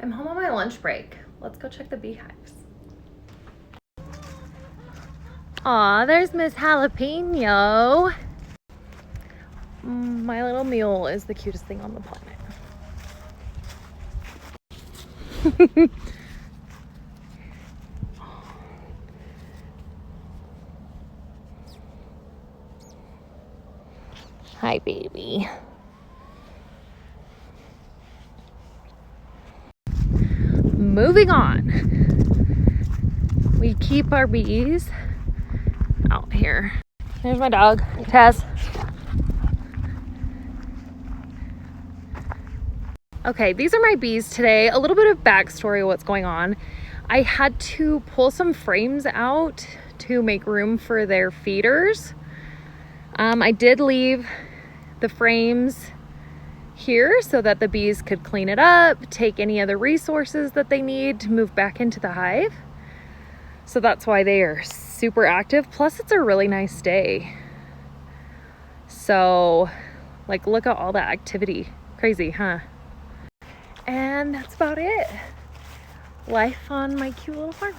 I'm home on my lunch break. Let's go check the beehives. Aw, there's Miss Jalapeno. My little mule is the cutest thing on the planet. Hi, baby. Moving on. We keep our bees out here. There's my dog, Tess. Okay, these are my bees today. A little bit of backstory of what's going on. I had to pull some frames out to make room for their feeders. I did leave the frames here so that the bees could clean it up, take any other resources that they need to move back into the hive. So that's why they are super active. Plus it's a really nice day. So like, look at all that activity. Crazy, huh? And that's about it. Life on my cute little farm.